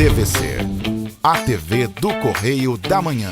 TVC, a TV do Correio da Manhã.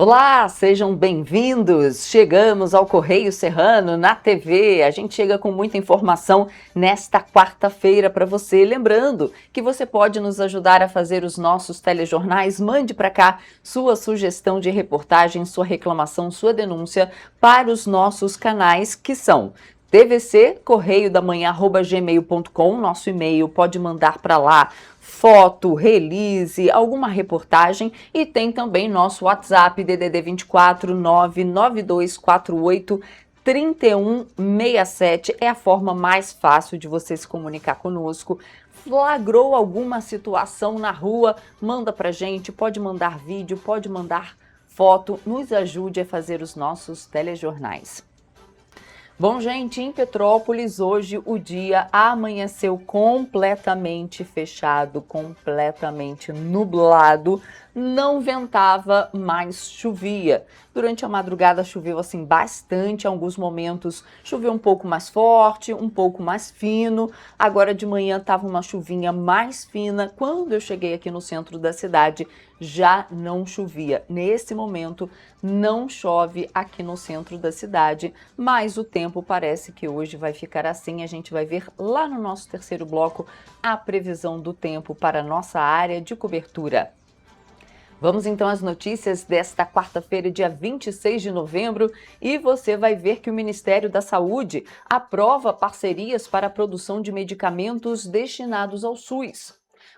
Olá, sejam bem-vindos! Chegamos ao Correio Serrano na TV. A gente chega com muita informação nesta quarta-feira para você. Lembrando que você pode nos ajudar a fazer os nossos telejornais. Mande para cá sua sugestão de reportagem, sua reclamação, sua denúncia para os nossos canais que são TVC, correiodamanhã@gmail.com, nosso e-mail, pode mandar para lá foto, release, alguma reportagem, e tem também nosso WhatsApp DDD 24 99248 3167. É a forma mais fácil de você se comunicar conosco. Flagrou alguma situação na rua, manda pra gente, pode mandar vídeo, pode mandar foto, nos ajude a fazer os nossos telejornais. Bom, gente, em Petrópolis hoje o dia amanheceu completamente fechado, completamente nublado, não ventava, mas chovia. Durante a madrugada choveu assim bastante, em alguns momentos choveu um pouco mais forte, um pouco mais fino. Agora de manhã estava uma chuvinha mais fina. Quando eu cheguei aqui no centro da cidade, já não chovia. Nesse momento não chove aqui no centro da cidade, mas o tempo parece que hoje vai ficar assim. A gente vai ver lá no nosso terceiro bloco a previsão do tempo para a nossa área de cobertura. Vamos então às notícias desta quarta-feira, dia 26 de novembro, e você vai ver que o Ministério da Saúde aprova parcerias para a produção de medicamentos destinados ao SUS.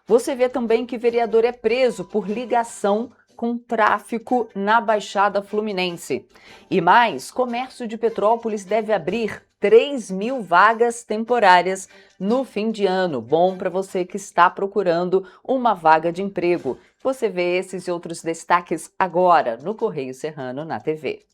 Você vê também que vereador é preso por ligação com tráfico na Baixada Fluminense. E mais, comércio de Petrópolis deve abrir 3.000 vagas temporárias no fim de ano. Bom para você que está procurando uma vaga de emprego. Você vê esses e outros destaques agora no Correio Serrano na TV.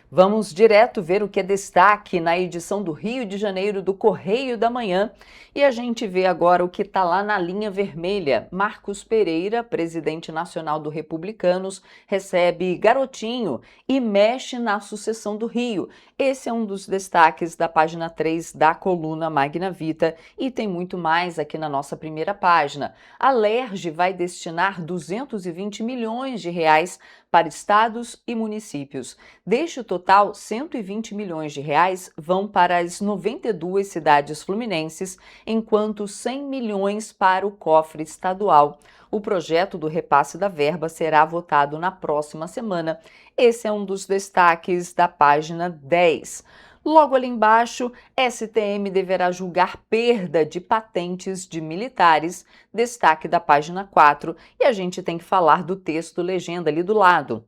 Vamos direto ver o que é destaque na edição do Rio de Janeiro do Correio da Manhã. E a gente vê agora o que está lá na linha vermelha. Marcos Pereira, presidente nacional do Republicanos, recebe Garotinho e mexe na sucessão do Rio. Esse é um dos destaques da página 3 da coluna Magna Vita, e tem muito mais aqui na nossa primeira página. A LERJ vai destinar 220 milhões de reais para estados e municípios. Deste total, 120 milhões de reais vão para as 92 cidades fluminenses, enquanto 100 milhões para o cofre estadual. O projeto do repasse da verba será votado na próxima semana. Esse é um dos destaques da página 10. Logo ali embaixo, STM deverá julgar perda de patentes de militares, destaque da página 4, e a gente tem que falar do texto legenda ali do lado.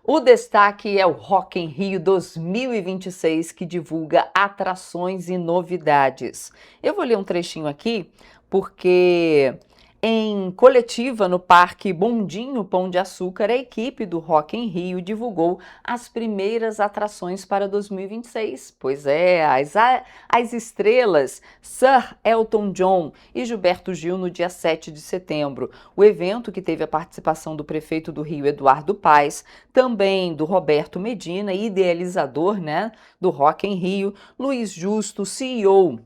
O destaque é o Rock in Rio 2026, que divulga atrações e novidades. Eu vou ler um trechinho aqui, porque em coletiva no Parque Bondinho Pão de Açúcar, a equipe do Rock in Rio divulgou as primeiras atrações para 2026. Pois é, as estrelas Sir Elton John e Gilberto Gil no dia 7 de setembro. O evento, que teve a participação do prefeito do Rio, Eduardo Paes, também do Roberto Medina, idealizador, do Rock in Rio, Luiz Justo, CEO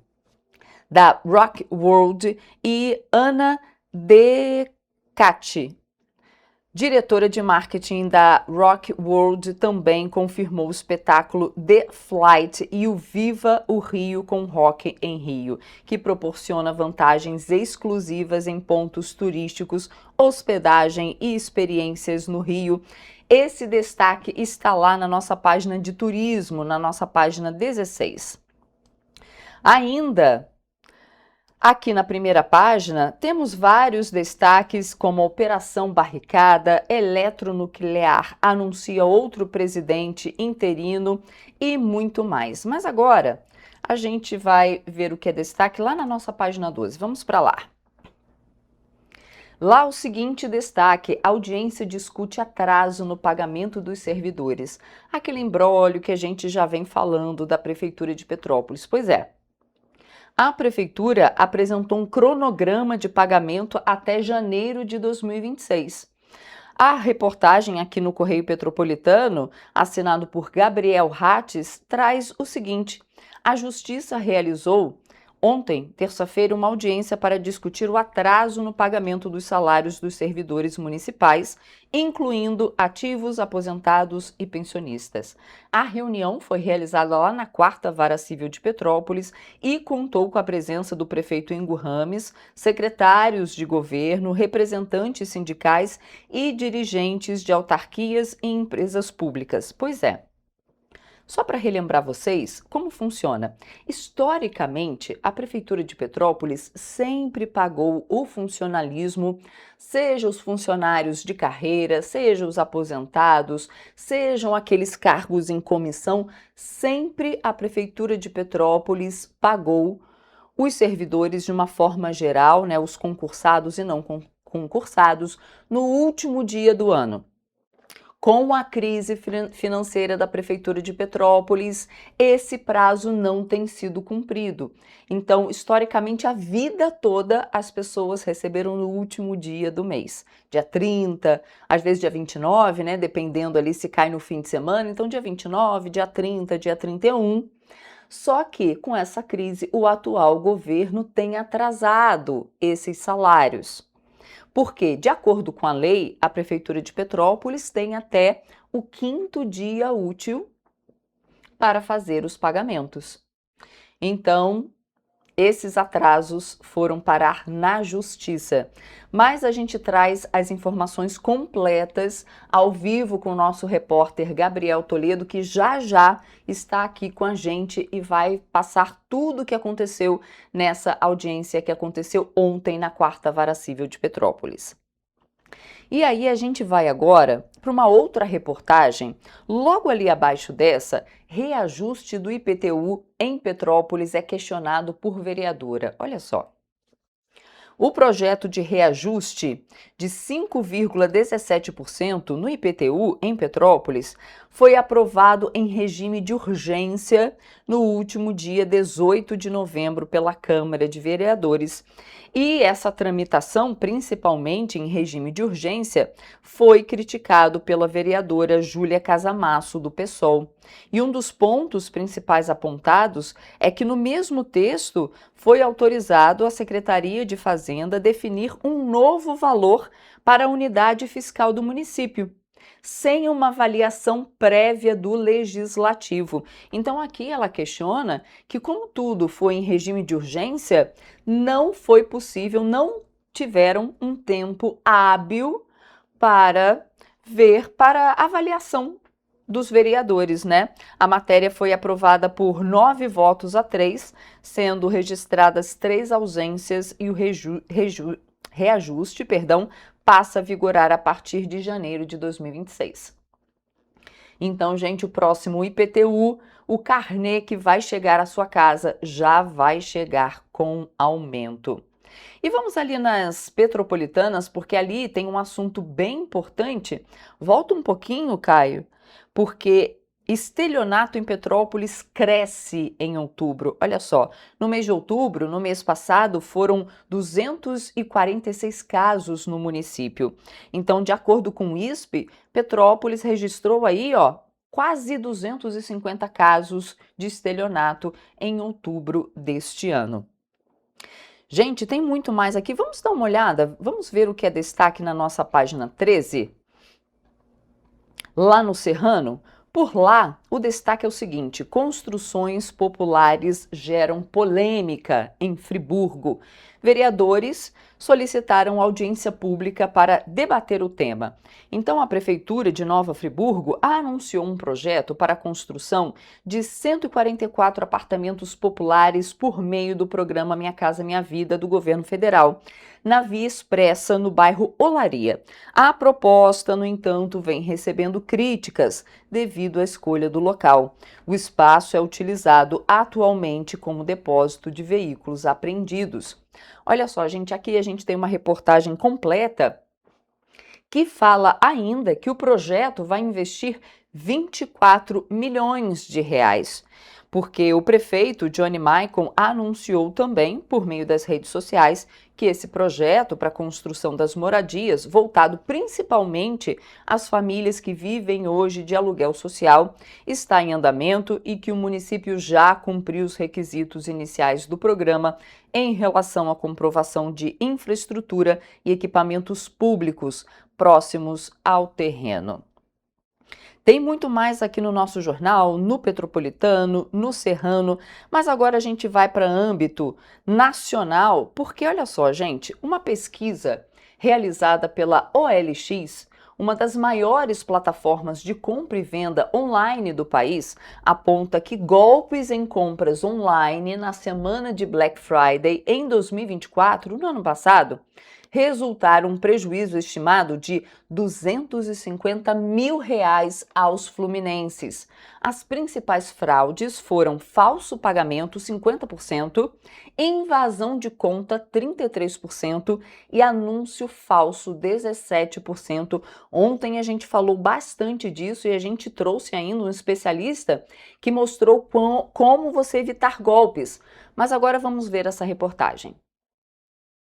da Rock World, e Ana Decati, diretora de marketing da Rock World, também confirmou o espetáculo The Flight e o Viva o Rio com Rock em Rio, que proporciona vantagens exclusivas em pontos turísticos, hospedagem e experiências no Rio. Esse destaque está lá na nossa página de turismo, na nossa página 16. Ainda aqui na primeira página, temos vários destaques, como a Operação Barricada, Eletronuclear anuncia outro presidente interino e muito mais. Mas agora, a gente vai ver o que é destaque lá na nossa página 12. Vamos para lá. Lá o seguinte destaque: a audiência discute atraso no pagamento dos servidores. Aquele imbróglio que a gente já vem falando da Prefeitura de Petrópolis. Pois é, a Prefeitura apresentou um cronograma de pagamento até janeiro de 2026. A reportagem aqui no Correio Petropolitano, assinado por Gabriel Rates, traz o seguinte: a Justiça realizou ontem, terça-feira, uma audiência para discutir o atraso no pagamento dos salários dos servidores municipais, incluindo ativos, aposentados e pensionistas. A reunião foi realizada lá na 4ª Vara Civil de Petrópolis e contou com a presença do prefeito Ingo Rames, secretários de governo, representantes sindicais e dirigentes de autarquias e empresas públicas. Pois é. Só para relembrar vocês como funciona. Historicamente, a Prefeitura de Petrópolis sempre pagou o funcionalismo, seja os funcionários de carreira, seja os aposentados, sejam aqueles cargos em comissão, sempre a Prefeitura de Petrópolis pagou os servidores de uma forma geral, né, os concursados e não concursados, no último dia do ano. Com a crise financeira da Prefeitura de Petrópolis, esse prazo não tem sido cumprido. Então, historicamente, a vida toda as pessoas receberam no último dia do mês. Dia 30, às vezes dia 29, né? Dependendo ali se cai no fim de semana. Então, dia 29, dia 30, dia 31. Só que, com essa crise, o atual governo tem atrasado esses salários. Porque, de acordo com a lei, a Prefeitura de Petrópolis tem até o 5º dia útil para fazer os pagamentos. Então, esses atrasos foram parar na Justiça. Mas a gente traz as informações completas ao vivo com o nosso repórter Gabriel Toledo, que já está aqui com a gente e vai passar tudo o que aconteceu nessa audiência que aconteceu ontem na 4ª Vara Civil de Petrópolis. E aí a gente vai agora para uma outra reportagem, logo ali abaixo dessa: reajuste do IPTU em Petrópolis é questionado por vereadora. Olha só. O projeto de reajuste de 5,17% no IPTU em Petrópolis foi aprovado em regime de urgência no último dia 18 de novembro pela Câmara de Vereadores. E essa tramitação, principalmente em regime de urgência, foi criticado pela vereadora Júlia Casamasso, do PSOL. E um dos pontos principais apontados é que no mesmo texto foi autorizado a Secretaria de Fazenda definir um novo valor para a unidade fiscal do município, sem uma avaliação prévia do Legislativo. Então aqui ela questiona que, como tudo foi em regime de urgência, não foi possível, não tiveram um tempo hábil para avaliação dos vereadores, né? A matéria foi aprovada por 9 votos a 3, sendo registradas 3 ausências e o reajuste, passa a vigorar a partir de janeiro de 2026. Então, gente, o próximo IPTU, o carnê que vai chegar à sua casa, já vai chegar com aumento. E vamos ali nas Petropolitanas, porque ali tem um assunto bem importante. Volta um pouquinho, Caio, porque estelionato em Petrópolis cresce em outubro. Olha só, no mês de outubro, no mês passado, foram 246 casos no município. Então, de acordo com o ISP, Petrópolis registrou aí, quase 250 casos de estelionato em outubro deste ano. Gente, tem muito mais aqui. Vamos dar uma olhada? Vamos ver o que é destaque na nossa página 13? Lá no Serrano, por lá, o destaque é o seguinte: construções populares geram polêmica em Friburgo. Vereadores solicitaram audiência pública para debater o tema. Então, a Prefeitura de Nova Friburgo anunciou um projeto para a construção de 144 apartamentos populares por meio do programa Minha Casa Minha Vida do governo federal, na Via Expressa, no bairro Olaria. A proposta, no entanto, vem recebendo críticas devido à escolha do do local. O espaço é utilizado atualmente como depósito de veículos apreendidos. Olha só, gente, aqui a gente tem uma reportagem completa que fala ainda que o projeto vai investir 24 milhões de reais, porque o prefeito Johnny Maicon anunciou também, por meio das redes sociais, que esse projeto para a construção das moradias, voltado principalmente às famílias que vivem hoje de aluguel social, está em andamento e que o município já cumpriu os requisitos iniciais do programa em relação à comprovação de infraestrutura e equipamentos públicos próximos ao terreno. Tem muito mais aqui no nosso jornal, no Petropolitano, no Serrano, mas agora a gente vai para âmbito nacional, porque olha só, gente, uma pesquisa realizada pela OLX, uma das maiores plataformas de compra e venda online do país, aponta que golpes em compras online na semana de Black Friday em 2024, no ano passado, resultaram um prejuízo estimado de 250 mil reais aos fluminenses. As principais fraudes foram falso pagamento, 50%, invasão de conta, 33% e anúncio falso, 17%. Ontem a gente falou bastante disso e a gente trouxe ainda um especialista que mostrou como você evitar golpes. Mas agora vamos ver essa reportagem.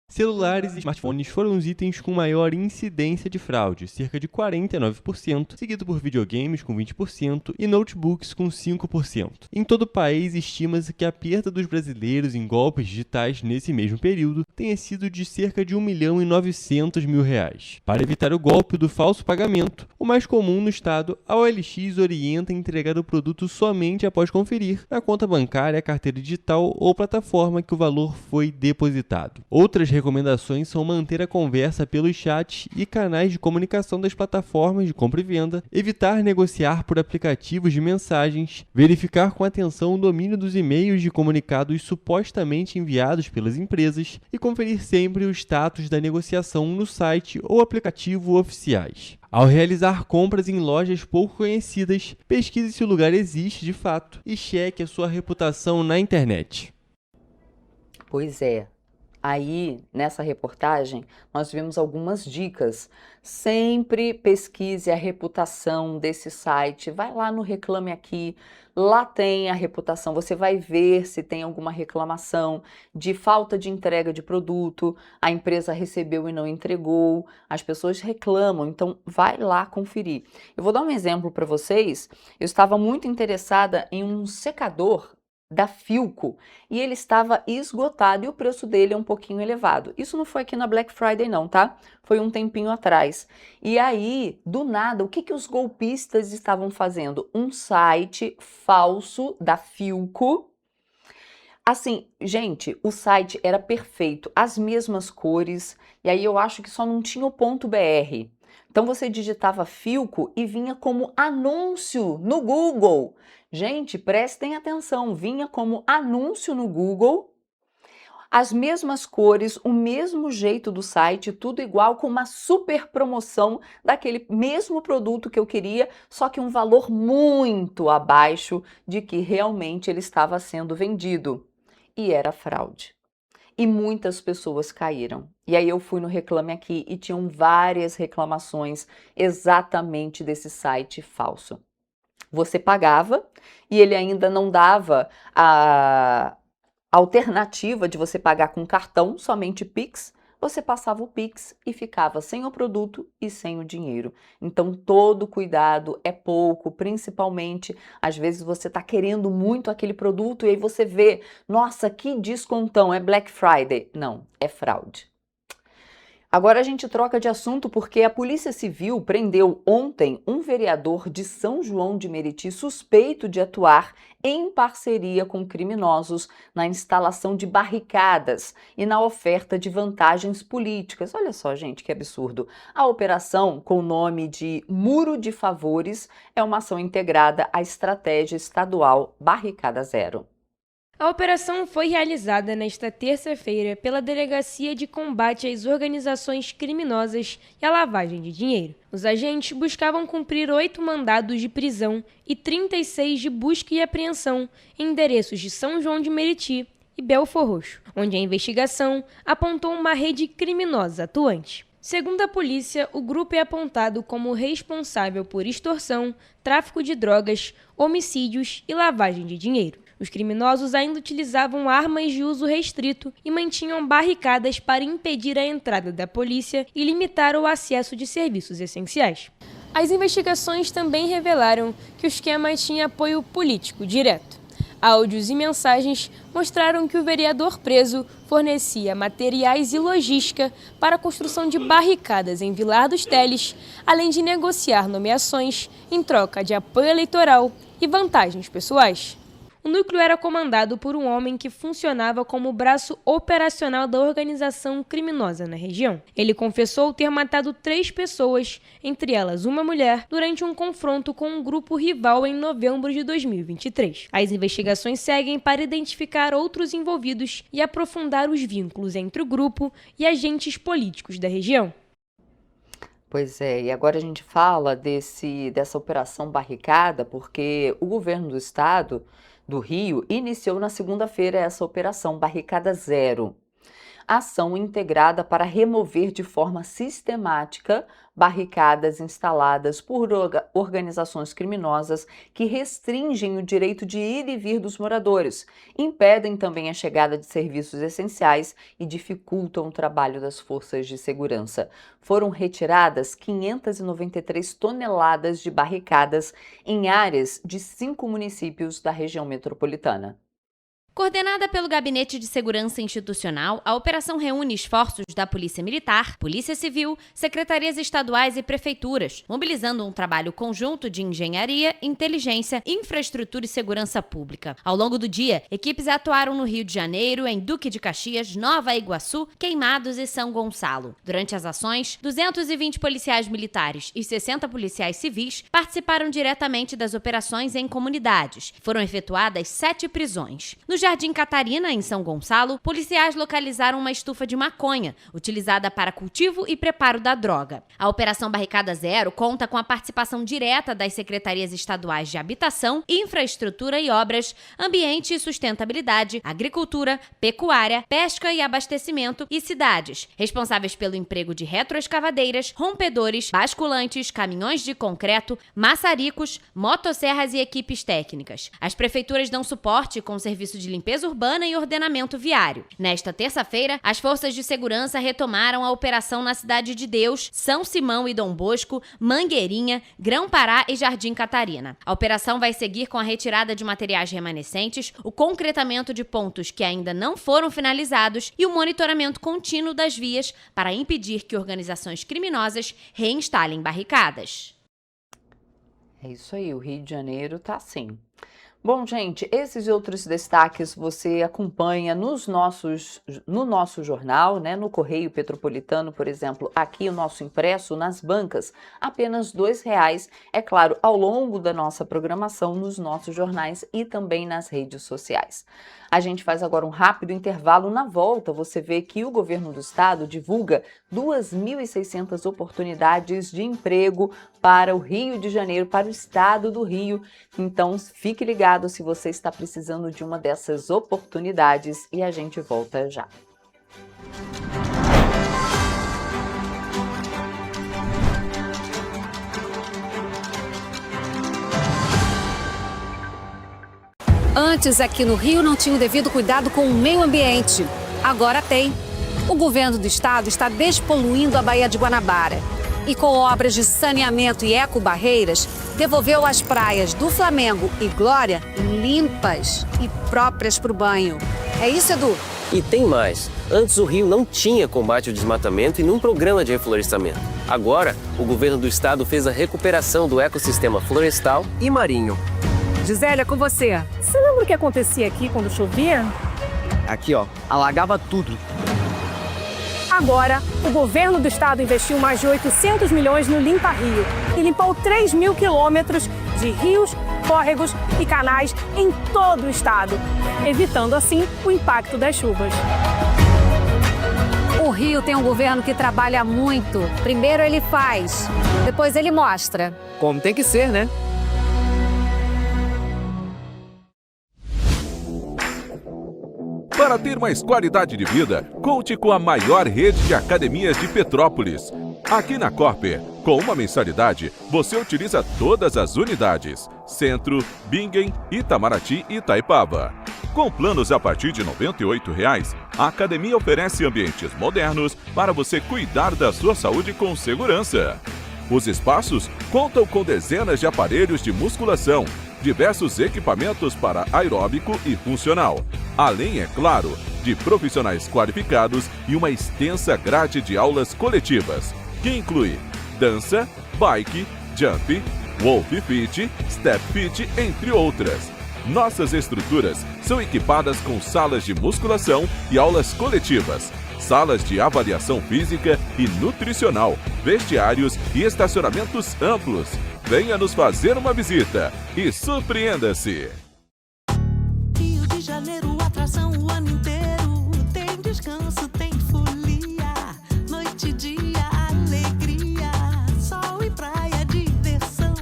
Celulares e smartphones foram os itens com maior incidência de fraude, cerca de 49%, seguido por videogames com 20% e notebooks com 5%. Em todo o país, estima-se que a perda dos brasileiros em golpes digitais nesse mesmo período tenha sido de cerca de R$ 1.900.000. Para evitar o golpe do falso pagamento, o mais comum no estado, a OLX orienta a entregar o produto somente após conferir na conta bancária, carteira digital ou plataforma que o valor foi depositado. Outras recomendações são manter a conversa pelos chats e canais de comunicação das plataformas de compra e venda, evitar negociar por aplicativos de mensagens, verificar com atenção o domínio dos e-mails de comunicados supostamente enviados pelas empresas e conferir sempre o status da negociação no site ou aplicativo oficiais. Ao realizar compras em lojas pouco conhecidas, pesquise se o lugar existe de fato e cheque a sua reputação na internet. Pois é. Aí, nessa reportagem, nós vimos algumas dicas. Sempre pesquise a reputação desse site. Vai lá no Reclame Aqui, lá tem a reputação. Você vai ver se tem alguma reclamação de falta de entrega de produto, a empresa recebeu e não entregou, as pessoas reclamam, então vai lá conferir. Eu vou dar um exemplo para vocês. Eu estava muito interessada em um secador da Philco, e ele estava esgotado e o preço dele é um pouquinho elevado. Isso não foi aqui na Black Friday não, tá? Foi um tempinho atrás. E aí, do nada, o que os golpistas estavam fazendo? Um site falso da Philco. Assim, gente, o site era perfeito, as mesmas cores, e aí eu acho que só não tinha o .br. Então você digitava Philco e vinha como anúncio no Google. Gente, prestem atenção, vinha como anúncio no Google, as mesmas cores, o mesmo jeito do site, tudo igual, com uma super promoção daquele mesmo produto que eu queria, só que um valor muito abaixo de que realmente ele estava sendo vendido. E era fraude. E muitas pessoas caíram. E aí eu fui no Reclame Aqui e tinham várias reclamações exatamente desse site falso. Você pagava e ele ainda não dava a alternativa de você pagar com cartão, somente Pix. Você passava o Pix e ficava sem o produto e sem o dinheiro. Então, todo cuidado é pouco, principalmente, às vezes você está querendo muito aquele produto e aí você vê, nossa, que descontão, é Black Friday. Não, é fraude. Agora a gente troca de assunto porque a Polícia Civil prendeu ontem um vereador de São João de Meriti suspeito de atuar em parceria com criminosos na instalação de barricadas e na oferta de vantagens políticas. Olha só, gente, que absurdo. A operação, com o nome de Muro de Favores, é uma ação integrada à estratégia estadual Barricada Zero. A operação foi realizada nesta terça-feira pela Delegacia de Combate às Organizações Criminosas e à Lavagem de Dinheiro. Os agentes buscavam cumprir 8 mandados de prisão e 36 de busca e apreensão em endereços de São João de Meriti e Belfor Roxo, onde a investigação apontou uma rede criminosa atuante. Segundo a polícia, o grupo é apontado como responsável por extorsão, tráfico de drogas, homicídios e lavagem de dinheiro. Os criminosos ainda utilizavam armas de uso restrito e mantinham barricadas para impedir a entrada da polícia e limitar o acesso de serviços essenciais. As investigações também revelaram que o esquema tinha apoio político direto. Áudios e mensagens mostraram que o vereador preso fornecia materiais e logística para a construção de barricadas em Vilar dos Teles, além de negociar nomeações em troca de apoio eleitoral e vantagens pessoais. O núcleo era comandado por um homem que funcionava como o braço operacional da organização criminosa na região. Ele confessou ter matado 3 pessoas, entre elas uma mulher, durante um confronto com um grupo rival em novembro de 2023. As investigações seguem para identificar outros envolvidos e aprofundar os vínculos entre o grupo e agentes políticos da região. Pois é, e agora a gente fala dessa operação barricada, porque o governo do estado do Rio iniciou na segunda-feira essa operação Barricada Zero, ação integrada para remover de forma sistemática barricadas instaladas por organizações criminosas que restringem o direito de ir e vir dos moradores, impedem também a chegada de serviços essenciais e dificultam o trabalho das forças de segurança. Foram retiradas 593 toneladas de barricadas em áreas de 5 municípios da região metropolitana. Coordenada pelo Gabinete de Segurança Institucional, a operação reúne esforços da Polícia Militar, Polícia Civil, secretarias estaduais e prefeituras, mobilizando um trabalho conjunto de engenharia, inteligência, infraestrutura e segurança pública. Ao longo do dia, equipes atuaram no Rio de Janeiro, em Duque de Caxias, Nova Iguaçu, Queimados e São Gonçalo. Durante as ações, 220 policiais militares e 60 policiais civis participaram diretamente das operações em comunidades. Foram efetuadas 7 prisões. No Jardim Catarina, em São Gonçalo, policiais localizaram uma estufa de maconha, utilizada para cultivo e preparo da droga. A Operação Barricada Zero conta com a participação direta das secretarias estaduais de Habitação, Infraestrutura e Obras, Ambiente e Sustentabilidade, Agricultura, Pecuária, Pesca e Abastecimento e cidades, responsáveis pelo emprego de retroescavadeiras, rompedores, basculantes, caminhões de concreto, maçaricos, motosserras e equipes técnicas. As prefeituras dão suporte com o serviço de limpeza urbana e ordenamento viário. Nesta terça-feira, as forças de segurança retomaram a operação na Cidade de Deus, São Simão e Dom Bosco, Mangueirinha, Grão-Pará e Jardim Catarina. A operação vai seguir com a retirada de materiais remanescentes, o concretamento de pontos que ainda não foram finalizados e o monitoramento contínuo das vias para impedir que organizações criminosas reinstalem barricadas. É isso aí, o Rio de Janeiro tá assim. Bom, gente, esses e outros destaques você acompanha no nosso jornal, né? No Correio Petropolitano, por exemplo, aqui o nosso impresso nas bancas, apenas R$2, é claro, ao longo da nossa programação nos nossos jornais e também nas redes sociais. A gente faz agora um rápido intervalo. Na volta, você vê que o governo do estado divulga 2.600 oportunidades de emprego para o Rio de Janeiro, para o estado do Rio. Então, fique ligado se você está precisando de uma dessas oportunidades e a gente volta já. Antes, aqui no Rio, não tinha o devido cuidado com o meio ambiente. Agora tem. O governo do estado está despoluindo a Baía de Guanabara. E com obras de saneamento e ecobarreiras, devolveu as praias do Flamengo e Glória limpas e próprias para o banho. É isso, Edu? E tem mais. Antes o Rio não tinha combate ao desmatamento e nenhum programa de reflorestamento. Agora, o governo do estado fez a recuperação do ecossistema florestal e marinho. Gisélia, com você. Você lembra o que acontecia aqui quando chovia? Aqui, ó, alagava tudo. Agora, o governo do estado investiu mais de 800 milhões no Limpa Rio e limpou 3.000 quilômetros de rios, córregos e canais em todo o estado, evitando assim o impacto das chuvas. O Rio tem um governo que trabalha muito. Primeiro ele faz, depois ele mostra. Como tem que ser, né? Para ter mais qualidade de vida, conte com a maior rede de academias de Petrópolis. Aqui na Corper, com uma mensalidade, você utiliza todas as unidades: Centro, Bingen, Itamaraty e Itaipava. Com planos a partir de R$ 98,00, a academia oferece ambientes modernos para você cuidar da sua saúde com segurança. Os espaços contam com dezenas de aparelhos de musculação, diversos equipamentos para aeróbico e funcional, além, é claro, de profissionais qualificados e uma extensa grade de aulas coletivas, que inclui dança, bike, jump, wolf fit, step fit, entre outras. Nossas estruturas são equipadas com salas de musculação e aulas coletivas, salas de avaliação física e nutricional, vestiários e estacionamentos amplos. Venha nos fazer uma visita e surpreenda-se! Rio de Janeiro, atração o ano inteiro. Tem descanso, tem folia, noite e dia, alegria, sol e praia, diversão.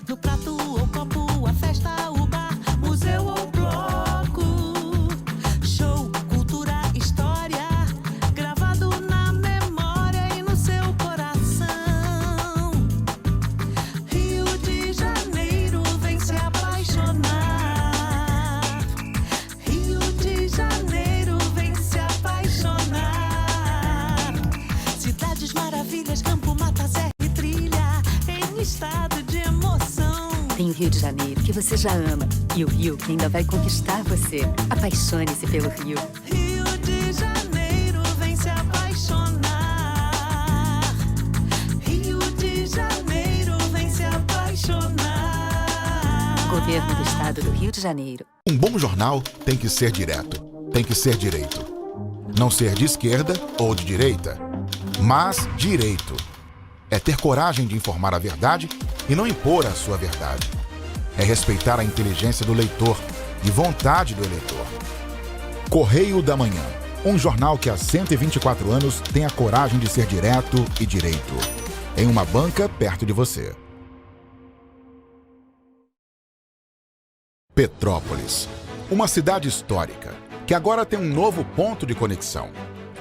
No prato ou copo, a festa, o bar, museu ou bloco. Show, cultura, história, gravado na memória e no seu coração. Rio de Janeiro, vem se apaixonar. Rio de Janeiro, vem se apaixonar. Cidades maravilhas, campo, mata, serra e trilha, em estado de emoção. Tem o Rio de Janeiro, que você já ama, e o Rio que ainda vai conquistar você. Apaixone-se pelo Rio. Rio de Janeiro, vem se apaixonar. Rio de Janeiro, vem se apaixonar. Governo do Estado do Rio de Janeiro. Um bom jornal tem que ser direto, tem que ser direito. Não ser de esquerda ou de direita, mas direito. É ter coragem de informar a verdade e não impor a sua verdade. É respeitar a inteligência do leitor e vontade do eleitor. Correio da Manhã, um jornal que há 124 anos tem a coragem de ser direto e direito. Em uma banca perto de você. Petrópolis, uma cidade histórica, que agora tem um novo ponto de conexão.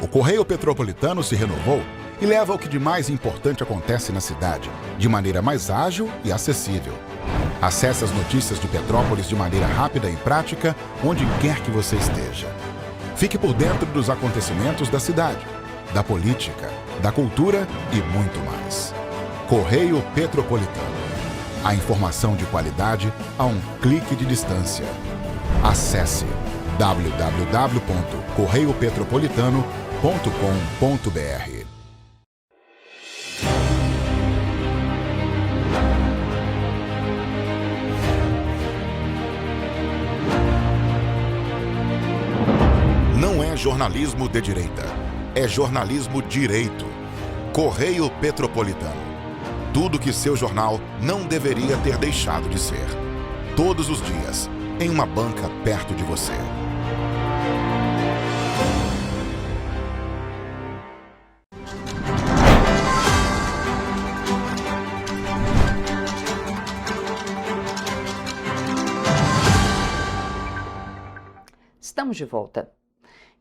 O Correio Petropolitano se renovou e leva o que de mais importante acontece na cidade, de maneira mais ágil e acessível. Acesse as notícias de Petrópolis de maneira rápida e prática, onde quer que você esteja. Fique por dentro dos acontecimentos da cidade, da política, da cultura e muito mais. Correio Petropolitano. A informação de qualidade a um clique de distância. Acesse www.correiopetropolitano.com.br. Não é jornalismo de direita, é jornalismo direito. Correio Petropolitano. Tudo que seu jornal não deveria ter deixado de ser. Todos os dias, em uma banca perto de você. Estamos de volta.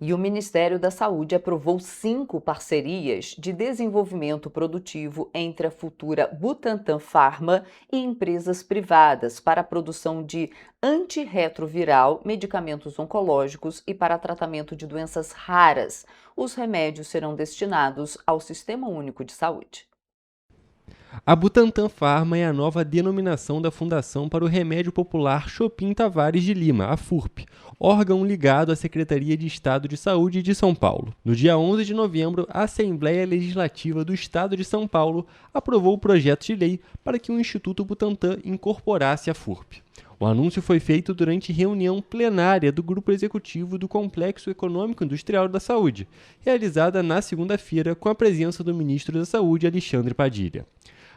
E o Ministério da Saúde aprovou 5 parcerias de desenvolvimento produtivo entre a futura Butantan Pharma e empresas privadas para a produção de antirretroviral, medicamentos oncológicos e para tratamento de doenças raras. Os remédios serão destinados ao Sistema Único de Saúde. A Butantan Pharma é a nova denominação da Fundação para o Remédio Popular Chopin Tavares de Lima, a FURP, órgão ligado à Secretaria de Estado de Saúde de São Paulo. No dia 11 de novembro, a Assembleia Legislativa do Estado de São Paulo aprovou o projeto de lei para que o Instituto Butantan incorporasse a FURP. O anúncio foi feito durante reunião plenária do Grupo Executivo do Complexo Econômico Industrial da Saúde, realizada na segunda-feira com a presença do ministro da Saúde, Alexandre Padilha.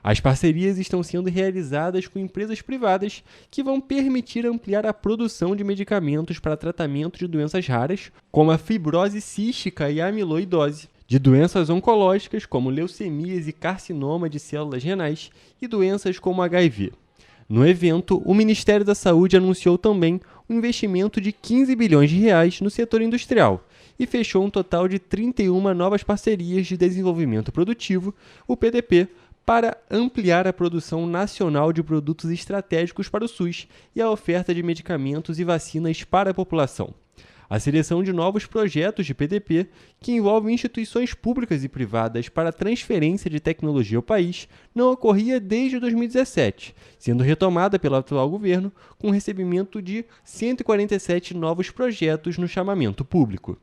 As parcerias estão sendo realizadas com empresas privadas que vão permitir ampliar a produção de medicamentos para tratamento de doenças raras, como a fibrose cística e a amiloidose, de doenças oncológicas como leucemias e carcinoma de células renais e doenças como HIV. No evento, o Ministério da Saúde anunciou também um investimento de 15 bilhões de reais no setor industrial e fechou um total de 31 novas parcerias de desenvolvimento produtivo, o PDP, para ampliar a produção nacional de produtos estratégicos para o SUS e a oferta de medicamentos e vacinas para a população. A seleção de novos projetos de PDP, que envolvem instituições públicas e privadas para a transferência de tecnologia ao país, não ocorria desde 2017, sendo retomada pelo atual governo com o recebimento de 147 novos projetos no chamamento público.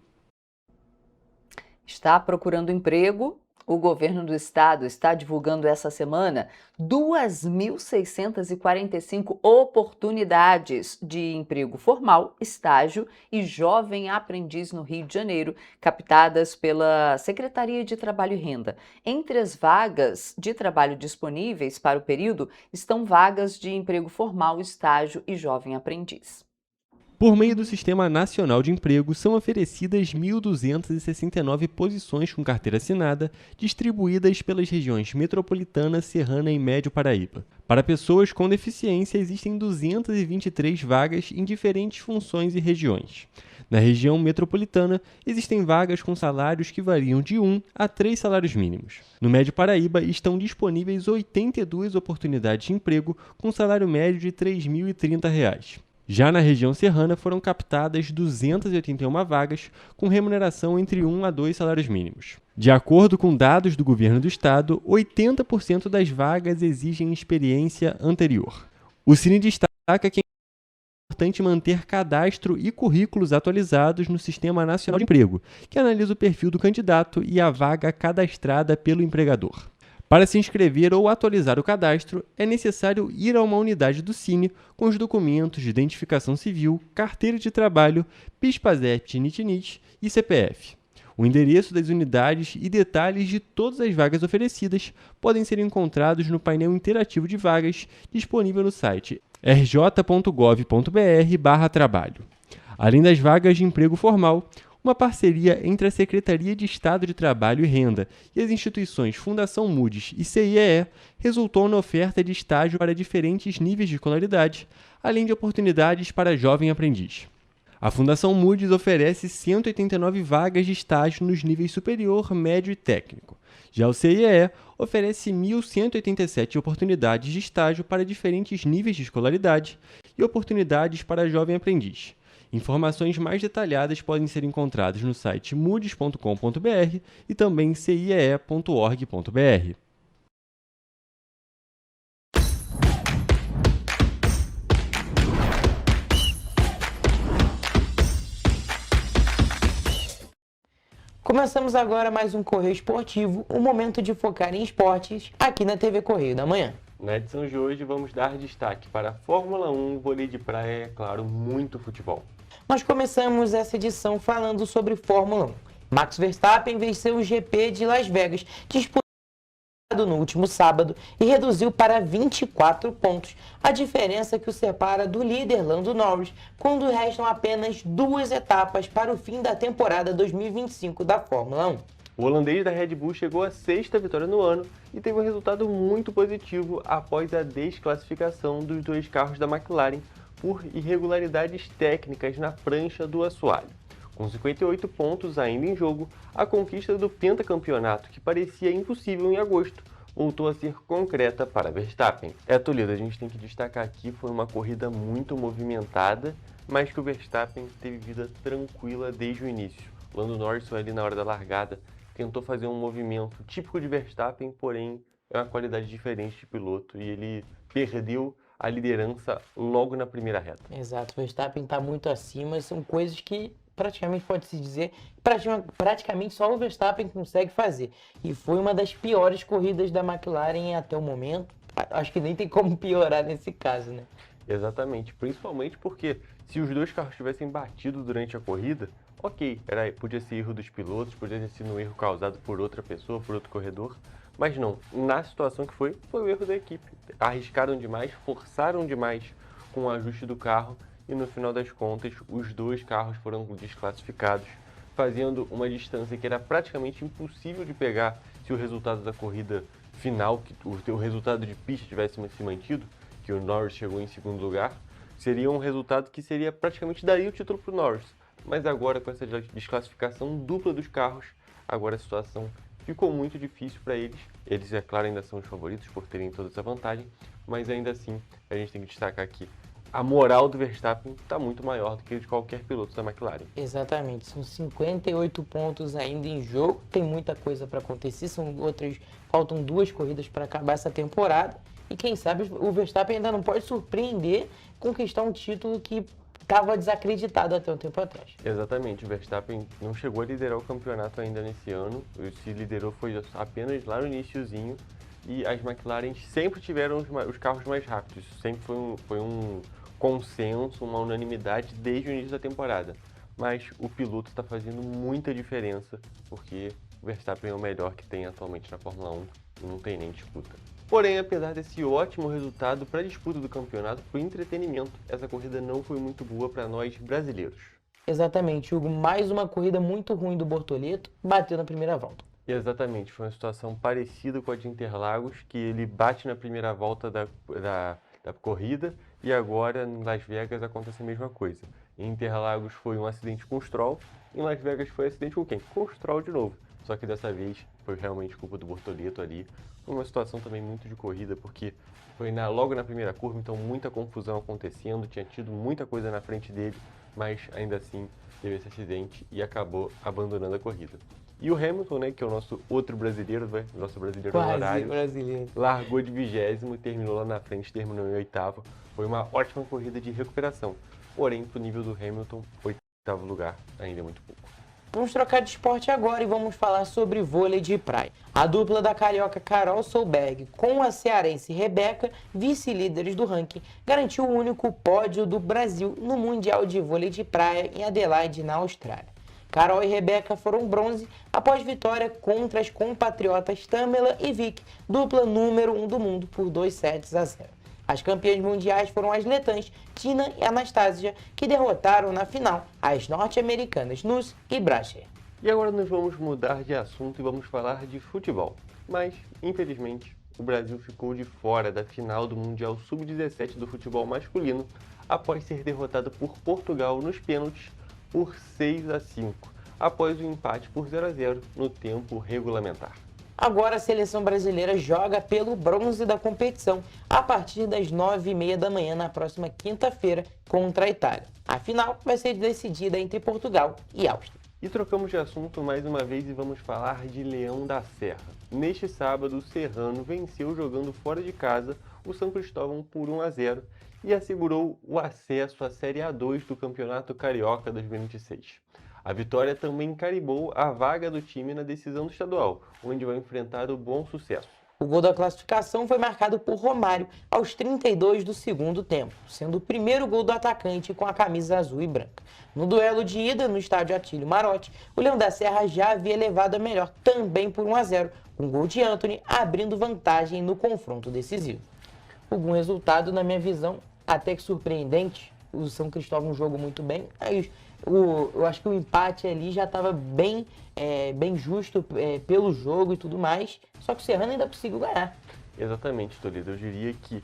Está procurando emprego? O governo do estado está divulgando essa semana 2.645 oportunidades de emprego formal, estágio e jovem aprendiz no Rio de Janeiro, captadas pela Secretaria de Trabalho e Renda. Entre as vagas de trabalho disponíveis para o período estão vagas de emprego formal, estágio e jovem aprendiz. Por meio do Sistema Nacional de Emprego, são oferecidas 1.269 posições com carteira assinada, distribuídas pelas regiões Metropolitana, Serrana e Médio Paraíba. Para pessoas com deficiência, existem 223 vagas em diferentes funções e regiões. Na região metropolitana, existem vagas com salários que variam de 1 a 3 salários mínimos. No Médio Paraíba, estão disponíveis 82 oportunidades de emprego com salário médio de R$ 3.030. Já na região serrana, foram captadas 281 vagas, com remuneração entre 1 a 2 salários mínimos. De acordo com dados do governo do estado, 80% das vagas exigem experiência anterior. O Cine destaca que é importante manter cadastro e currículos atualizados no Sistema Nacional de Emprego, que analisa o perfil do candidato e a vaga cadastrada pelo empregador. Para se inscrever ou atualizar o cadastro, é necessário ir a uma unidade do Cine com os documentos de identificação civil, carteira de trabalho, PIS/PASEP, NIT e CPF. O endereço das unidades e detalhes de todas as vagas oferecidas podem ser encontrados no painel interativo de vagas disponível no site rj.gov.br/trabalho. Além das vagas de emprego formal, uma parceria entre a Secretaria de Estado de Trabalho e Renda e as instituições Fundação Moody's e CIEE resultou na oferta de estágio para diferentes níveis de escolaridade, além de oportunidades para jovem aprendiz. A Fundação Moody's oferece 189 vagas de estágio nos níveis superior, médio e técnico. Já o CIEE oferece 1.187 oportunidades de estágio para diferentes níveis de escolaridade e oportunidades para jovem aprendiz. Informações mais detalhadas podem ser encontradas no site moodys.com.br e também ciee.org.br. Começamos agora mais um Correio Esportivo, um momento de focar em esportes aqui na TV Correio da Manhã. Na edição de hoje vamos dar destaque para a Fórmula 1, vôlei de praia e, é claro, muito futebol. Nós começamos essa edição falando sobre Fórmula 1. Max Verstappen venceu o GP de Las Vegas, disputado no último sábado, e reduziu para 24 pontos a diferença que o separa do líder Lando Norris, quando restam apenas 2 etapas para o fim da temporada 2025 da Fórmula 1. O holandês da Red Bull chegou à 6ª vitória no ano e teve um resultado muito positivo após a desclassificação dos 2 carros da McLaren por irregularidades técnicas na prancha do assoalho. Com 58 pontos ainda em jogo, a conquista do pentacampeonato, que parecia impossível em agosto, voltou a ser concreta para Verstappen. Toledo, a gente tem que destacar aqui, foi uma corrida muito movimentada, mas que o Verstappen teve vida tranquila desde o início. Lando Norris foi ali na hora da largada, tentou fazer um movimento típico de Verstappen, porém é uma qualidade diferente de piloto e ele perdeu a liderança logo na primeira reta. Exato, o Verstappen está muito acima, são coisas que praticamente pode-se dizer, praticamente só o Verstappen consegue fazer. E foi uma das piores corridas da McLaren até o momento. Acho que nem tem como piorar nesse caso, né? Exatamente, principalmente porque se os 2 carros tivessem batido durante a corrida, ok, podia ser erro dos pilotos, podia ter sido um erro causado por outra pessoa, por outro corredor, Mas não, na situação que foi o erro da equipe. Arriscaram demais, forçaram demais com o ajuste do carro e no final das contas os dois carros foram desclassificados, fazendo uma distância que era praticamente impossível de pegar se o resultado da corrida final, o resultado de pista tivesse se mantido, que o Norris chegou em segundo lugar, seria um resultado que seria praticamente daria o título para o Norris. Mas agora, com essa desclassificação dupla dos carros, agora a situação ficou muito difícil para eles. Eles, é claro, ainda são os favoritos por terem toda essa vantagem, mas ainda assim a gente tem que destacar que a moral do Verstappen está muito maior do que de qualquer piloto da McLaren. Exatamente, são 58 pontos ainda em jogo, tem muita coisa para acontecer, faltam 2 corridas para acabar essa temporada e quem sabe o Verstappen ainda não pode surpreender, conquistar um título que estava desacreditado até um tempo atrás. Exatamente, o Verstappen não chegou a liderar o campeonato ainda nesse ano, se liderou foi apenas lá no iniciozinho e as McLaren sempre tiveram os carros mais rápidos, sempre foi um consenso, uma unanimidade desde o início da temporada. Mas o piloto está fazendo muita diferença, porque o Verstappen é o melhor que tem atualmente na Fórmula 1 e não tem nem disputa. Porém, apesar desse ótimo resultado para a disputa do campeonato, para o entretenimento, essa corrida não foi muito boa para nós brasileiros. Exatamente, Hugo, mais uma corrida muito ruim do Bortoleto, bateu na primeira volta. Exatamente, foi uma situação parecida com a de Interlagos, que ele bate na primeira volta da corrida e agora em Las Vegas acontece a mesma coisa. Em Interlagos foi um acidente com o Stroll, em Las Vegas foi um acidente com quem? Com o Stroll de novo. Só que dessa vez foi realmente culpa do Bortoleto ali. Foi uma situação também muito de corrida, porque foi logo na primeira curva, então muita confusão acontecendo, tinha tido muita coisa na frente dele, mas ainda assim teve esse acidente e acabou abandonando a corrida. E o Hamilton, né, que é o nosso outro brasileiro, nosso brasileiro honorário, largou de 20º e terminou lá na frente, terminou em 8º. Foi uma ótima corrida de recuperação, porém, pro nível do Hamilton, 8º lugar ainda é muito pouco. Vamos trocar de esporte agora e vamos falar sobre vôlei de praia. A dupla da carioca Carol Solberg com a cearense Rebeca, vice-líderes do ranking, garantiu o único pódio do Brasil no Mundial de Vôlei de Praia em Adelaide, na Austrália. Carol e Rebeca foram bronze após vitória contra as compatriotas Tamela e Vic, dupla número 1 do mundo, por 2-0. As campeãs mundiais foram as letãs Tina e Anastasia, que derrotaram na final as norte-americanas Nuss e Brasher. E agora nós vamos mudar de assunto e vamos falar de futebol. Mas, infelizmente, o Brasil ficou de fora da final do Mundial Sub-17 do futebol masculino após ser derrotado por Portugal nos pênaltis por 6-5, após o empate por 0-0 no tempo regulamentar. Agora a seleção brasileira joga pelo bronze da competição a partir das 9h30 da manhã na próxima quinta-feira contra a Itália. A final vai ser decidida entre Portugal e Áustria. E trocamos de assunto mais uma vez e vamos falar de Leão da Serra. Neste sábado, o Serrano venceu jogando fora de casa o São Cristóvão por 1-0 e assegurou o acesso à Série A2 do Campeonato Carioca 2026. A vitória também carimbou a vaga do time na decisão do estadual, onde vai enfrentar o Bom Sucesso. O gol da classificação foi marcado por Romário aos 32 do segundo tempo, sendo o primeiro gol do atacante com a camisa azul e branca. No duelo de ida no estádio Atílio Marotti, o Leão da Serra já havia levado a melhor também por 1-0, com o gol de Anthony abrindo vantagem no confronto decisivo. Algum resultado, na minha visão, até que surpreendente. O São Cristóvão jogou muito bem. Eu acho que o empate ali já estava bem justo pelo jogo e tudo mais. Só que o Serrano ainda conseguiu ganhar. Exatamente, Toledo. Eu diria que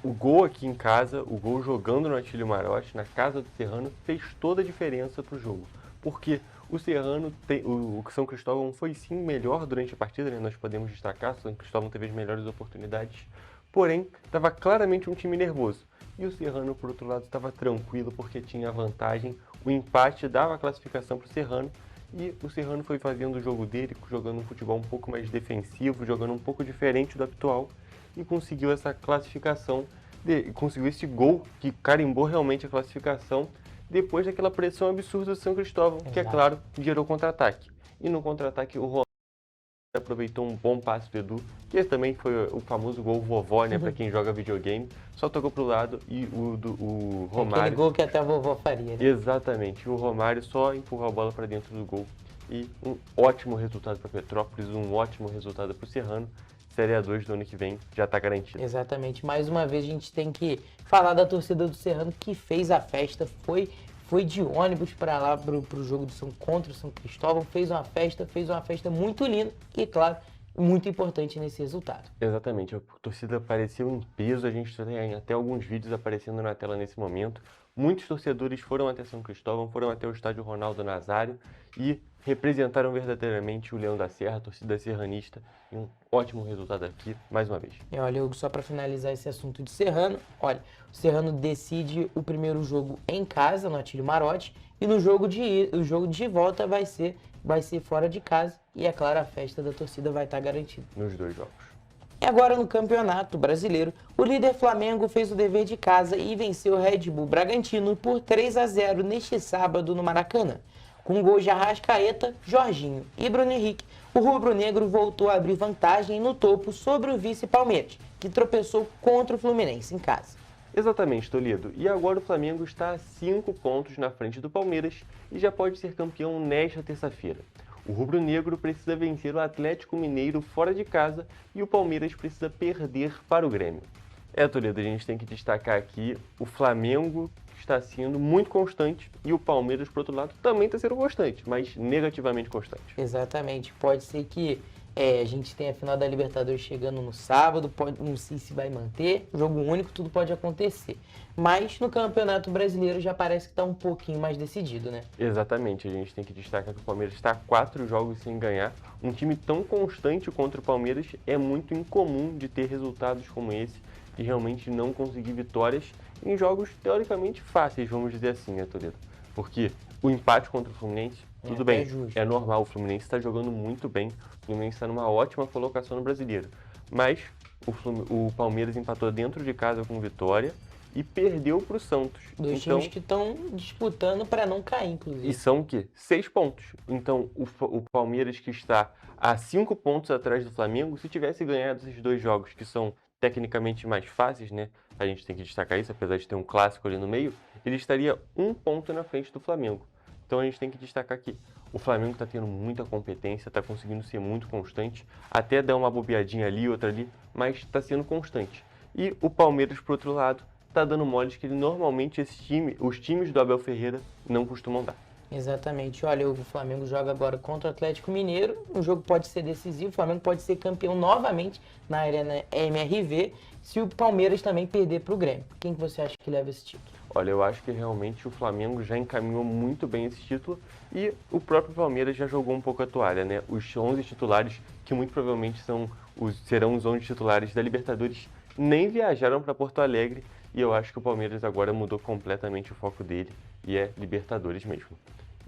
o gol aqui em casa, o gol jogando no Atílio Marotti, na casa do Serrano, fez toda a diferença para o jogo. Porque o Serrano, o São Cristóvão foi sim melhor durante a partida, né? Nós podemos destacar, o São Cristóvão teve as melhores oportunidades. Porém, estava claramente um time nervoso. E o Serrano, por outro lado, estava tranquilo porque tinha vantagem. O empate dava a classificação para o Serrano e o Serrano foi fazendo o jogo dele, jogando um futebol um pouco mais defensivo, jogando um pouco diferente do habitual e conseguiu essa classificação, conseguiu esse gol que carimbou realmente a classificação depois daquela pressão absurda do São Cristóvão, que é claro, gerou contra-ataque. E no contra-ataque o Romário aproveitou um bom passe do Edu, que também foi o famoso gol vovó, né, para quem joga videogame, só tocou pro lado e o Romário... Aquele gol que até a vovó faria, né? Exatamente, o Romário só empurrou a bola para dentro do gol e um ótimo resultado para Petrópolis, um ótimo resultado para o Serrano. Série A2 do ano que vem já está garantida. Exatamente. Mais uma vez a gente tem que falar da torcida do Serrano que fez a festa, foi de ônibus para lá pro jogo contra o São Cristóvão, fez uma festa muito linda e, claro, muito importante nesse resultado. Exatamente, a torcida apareceu em peso, a gente tem até alguns vídeos aparecendo na tela nesse momento. Muitos torcedores foram até São Cristóvão, foram até o estádio Ronaldo Nazário e representaram verdadeiramente o Leão da Serra, a torcida serranista, e um ótimo resultado aqui, mais uma vez. E olha, Hugo, só para finalizar esse assunto de Serrano, olha, o Serrano decide o primeiro jogo em casa, no Atílio Marotti, e o jogo de volta vai ser fora de casa, e é claro, a festa da torcida vai estar garantida. Nos dois jogos. E agora no Campeonato Brasileiro, o líder Flamengo fez o dever de casa e venceu o Red Bull Bragantino por 3-0 neste sábado no Maracanã. Com gols de Arrascaeta, Jorginho e Bruno Henrique, o rubro-negro voltou a abrir vantagem no topo sobre o vice Palmeiras, que tropeçou contra o Fluminense em casa. Exatamente, Toledo. E agora o Flamengo está a 5 pontos na frente do Palmeiras e já pode ser campeão nesta terça-feira. O rubro-negro precisa vencer o Atlético Mineiro fora de casa e o Palmeiras precisa perder para o Grêmio. Toledo, a gente tem que destacar aqui o Flamengo está sendo muito constante e o Palmeiras, por outro lado, também está sendo constante, mas negativamente constante. Exatamente. Pode ser que a gente tenha a final da Libertadores chegando no sábado, não sei se vai manter, jogo único, tudo pode acontecer. Mas no Campeonato Brasileiro já parece que está um pouquinho mais decidido, né? Exatamente, a gente tem que destacar que o Palmeiras está a 4 jogos sem ganhar. Um time tão constante contra o Palmeiras é muito incomum de ter resultados como esse e realmente não conseguir vitórias em jogos teoricamente fáceis, vamos dizer assim, né, Toledo? Porque o empate contra o Fluminense, tudo bem, é normal, o Fluminense está jogando muito bem, o Fluminense está numa ótima colocação no Brasileiro, mas o Palmeiras empatou dentro de casa com vitória e perdeu para o Santos. Dois times que estão disputando para não cair, inclusive. E são o quê? 6 pontos. Então, o Palmeiras, que está a 5 pontos atrás do Flamengo, se tivesse ganhado esses dois jogos, que são tecnicamente mais fáceis, né? A gente tem que destacar isso, apesar de ter um clássico ali no meio, ele estaria 1 ponto na frente do Flamengo. Então a gente tem que destacar que o Flamengo está tendo muita competência, está conseguindo ser muito constante, até dar uma bobeadinha ali, outra ali, mas está sendo constante. E o Palmeiras, por outro lado, está dando moles que normalmente os times do Abel Ferreira não costumam dar. Exatamente. Olha, o Flamengo joga agora contra o Atlético Mineiro. O jogo pode ser decisivo. O Flamengo pode ser campeão novamente na Arena MRV se o Palmeiras também perder para o Grêmio. Quem que você acha que leva esse título? Olha, eu acho que realmente o Flamengo já encaminhou muito bem esse título e o próprio Palmeiras já jogou um pouco a toalha, né? Os 11 titulares, que muito provavelmente serão os 11 titulares da Libertadores, nem viajaram para Porto Alegre e eu acho que o Palmeiras agora mudou completamente o foco dele e é Libertadores mesmo.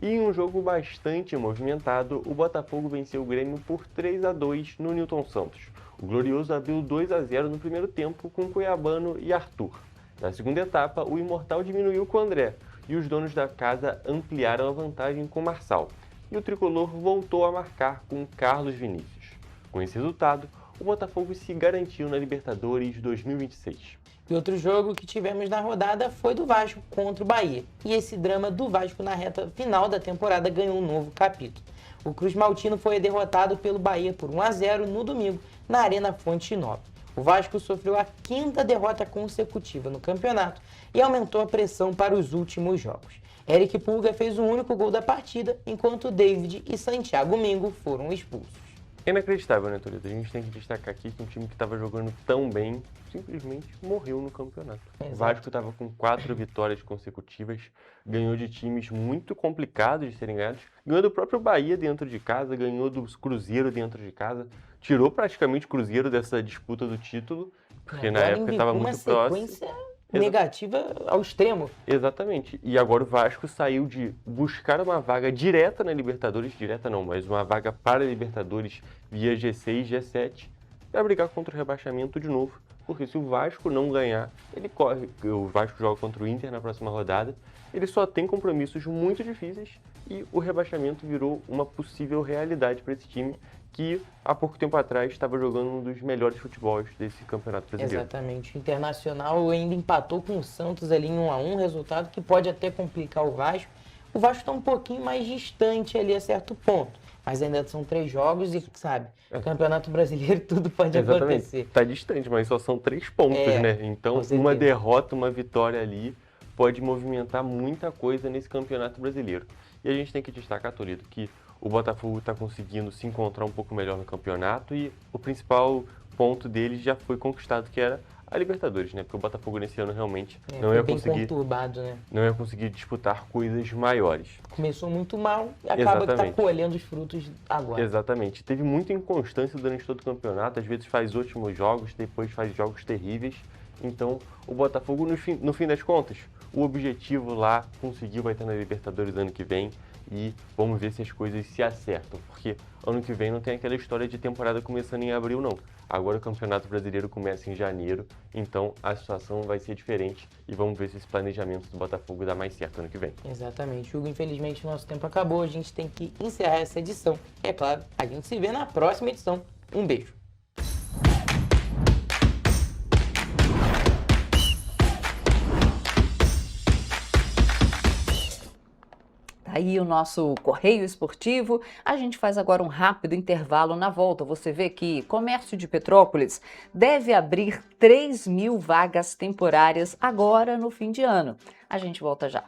E em um jogo bastante movimentado, o Botafogo venceu o Grêmio por 3-2 no Newton Santos. O Glorioso abriu 2-0 no primeiro tempo com Cuiabano e Arthur. Na segunda etapa, o Imortal diminuiu com André e os donos da casa ampliaram a vantagem com Marçal. E o Tricolor voltou a marcar com Carlos Vinícius. Com esse resultado, o Botafogo se garantiu na Libertadores 2026. E outro jogo que tivemos na rodada foi do Vasco contra o Bahia. E esse drama do Vasco na reta final da temporada ganhou um novo capítulo. O Cruz Maltino foi derrotado pelo Bahia por 1-0 no domingo, na Arena Fonte Nova. O Vasco sofreu a 5ª derrota consecutiva no campeonato e aumentou a pressão para os últimos jogos. Eric Pulga fez o único gol da partida, enquanto David e Santiago Mingo foram expulsos. É inacreditável, né, Toledo? A gente tem que destacar aqui que um time que estava jogando tão bem simplesmente morreu no campeonato. Exato. O Vasco estava com 4 vitórias consecutivas, ganhou de times muito complicados de serem ganhados, ganhou do próprio Bahia dentro de casa, ganhou do Cruzeiro dentro de casa, tirou praticamente o Cruzeiro dessa disputa do título, porque na época estava muito próximo. Negativa ao extremo. Exatamente. E agora o Vasco saiu de buscar uma vaga direta na Libertadores, direta não, mas uma vaga para a Libertadores via G6, G7, para brigar contra o rebaixamento de novo. Porque se o Vasco não ganhar, ele corre. O Vasco joga contra o Inter na próxima rodada. Ele só tem compromissos muito difíceis e o rebaixamento virou uma possível realidade para esse time que há pouco tempo atrás estava jogando um dos melhores futebols desse campeonato brasileiro. Exatamente. O Internacional ainda empatou com o Santos ali em 1-1, resultado que pode até complicar o Vasco, O Vasco está um pouquinho mais distante ali a certo ponto. Mas ainda são 3 jogos e, sabe, Campeonato Brasileiro, tudo pode acontecer. Está distante, mas só são 3 pontos, né? Então, uma derrota, uma vitória ali pode movimentar muita coisa nesse Campeonato Brasileiro. E a gente tem que destacar, Toledo, que o Botafogo está conseguindo se encontrar um pouco melhor no campeonato e o principal ponto dele já foi conquistado, que era a Libertadores, né? Porque o Botafogo nesse ano realmente não ia conseguir, conturbado, né? Não ia conseguir disputar coisas maiores. Começou muito mal e acaba que está colhendo os frutos agora. Exatamente. Teve muita inconstância durante todo o campeonato, às vezes faz ótimos jogos, depois faz jogos terríveis. Então, o Botafogo, no fim das contas, o objetivo lá conseguiu, vai estar na Libertadores ano que vem e vamos ver se as coisas se acertam, porque ano que vem não tem aquela história de temporada começando em abril, não. Agora o Campeonato Brasileiro começa em janeiro, então a situação vai ser diferente e vamos ver se esse planejamento do Botafogo dá mais certo ano que vem. Exatamente, Hugo. Infelizmente o nosso tempo acabou, a gente tem que encerrar essa edição. É claro, a gente se vê na próxima edição. Um beijo. Aí o nosso Correio Esportivo. A gente faz agora um rápido intervalo. Na volta, você vê que Comércio de Petrópolis deve abrir 3.000 vagas temporárias agora no fim de ano. A gente volta já.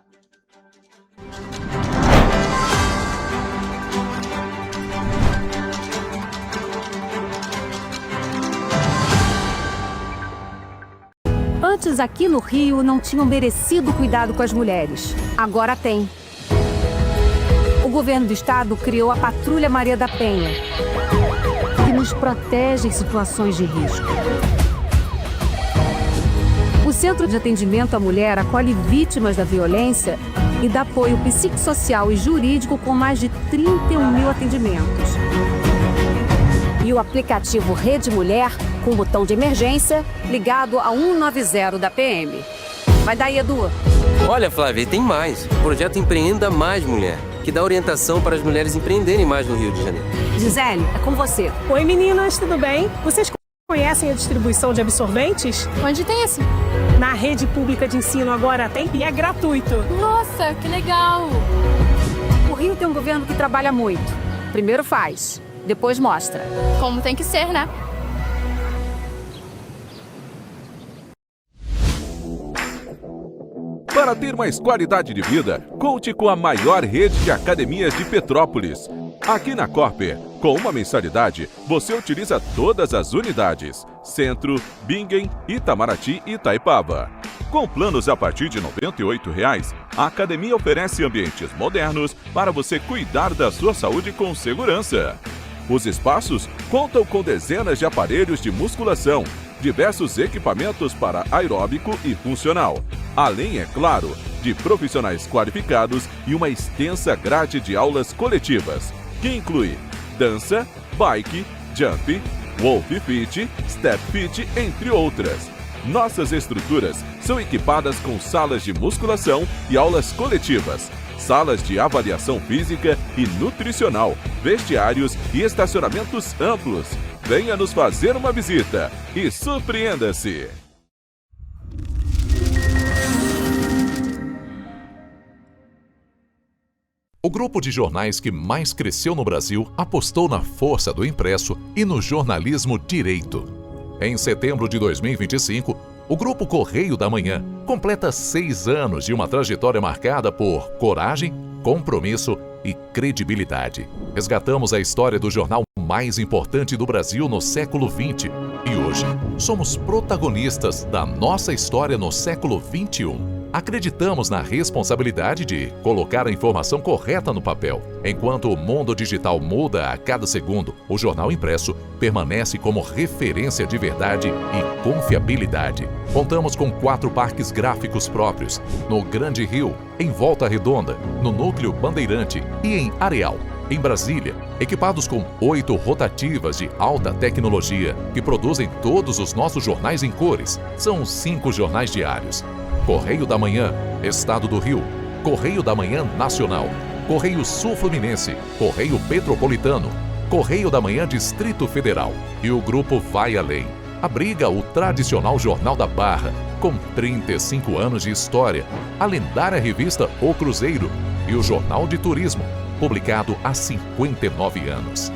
Antes, aqui no Rio, não tinham merecido cuidado com as mulheres. Agora tem. O governo do estado criou a Patrulha Maria da Penha, que nos protege em situações de risco. O Centro de Atendimento à Mulher acolhe vítimas da violência e dá apoio psicossocial e jurídico com mais de 31.000 atendimentos. E o aplicativo Rede Mulher, com botão de emergência, ligado a 190 da PM. Vai daí, Edu. Olha, Flávia, tem mais. O projeto Empreenda Mais Mulher, que dá orientação para as mulheres empreenderem mais no Rio de Janeiro. Gisele, é com você. Oi, meninas, tudo bem? Vocês conhecem a distribuição de absorventes? Onde tem esse? Na rede pública de ensino agora tem e é gratuito. Nossa, que legal! O Rio tem um governo que trabalha muito. Primeiro faz, depois mostra. Como tem que ser, né? Para ter mais qualidade de vida, conte com a maior rede de academias de Petrópolis. Aqui na Corper, com uma mensalidade, você utiliza todas as unidades: Centro, Bingen, Itamaraty e Itaipava. Com planos a partir de R$ 98,00, a academia oferece ambientes modernos para você cuidar da sua saúde com segurança. Os espaços contam com dezenas de aparelhos de musculação, diversos equipamentos para aeróbico e funcional, além, é claro, de profissionais qualificados e uma extensa grade de aulas coletivas, que inclui dança, bike, jump, wolf fit, step fit, entre outras. Nossas estruturas são equipadas com salas de musculação e aulas coletivas, salas de avaliação física e nutricional, vestiários e estacionamentos amplos. Venha nos fazer uma visita e surpreenda-se! O grupo de jornais que mais cresceu no Brasil apostou na força do impresso e no jornalismo direito. Em setembro de 2025, o Grupo Correio da Manhã completa 6 anos de uma trajetória marcada por coragem, compromisso e credibilidade. Resgatamos a história do jornal mais importante do Brasil no século XX e hoje somos protagonistas da nossa história no século XXI. Acreditamos na responsabilidade de colocar a informação correta no papel. Enquanto o mundo digital muda a cada segundo, o jornal impresso permanece como referência de verdade e confiabilidade. Contamos com 4 parques gráficos próprios, no Grande Rio, em Volta Redonda, no Núcleo Bandeirante e em Areal. Em Brasília, equipados com 8 rotativas de alta tecnologia que produzem todos os nossos jornais em cores. São 5 jornais diários. Correio da Manhã, Estado do Rio, Correio da Manhã Nacional, Correio Sul Fluminense, Correio Petropolitano, Correio da Manhã Distrito Federal e o Grupo Vai Além. abriga o tradicional Jornal da Barra, com 35 anos de história, a lendária revista O Cruzeiro e o Jornal de Turismo, publicado há 59 anos.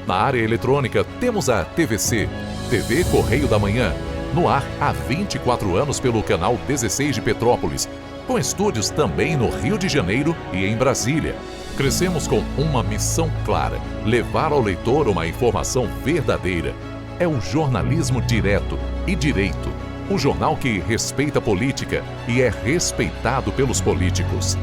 Na área eletrônica, temos a TVC, TV Correio da Manhã, no ar há 24 anos pelo canal 16 de Petrópolis, com estúdios também no Rio de Janeiro e em Brasília. Crescemos com uma missão clara: levar ao leitor uma informação verdadeira. É o jornalismo direto e direito. Um jornal que respeita a política e é respeitado pelos políticos.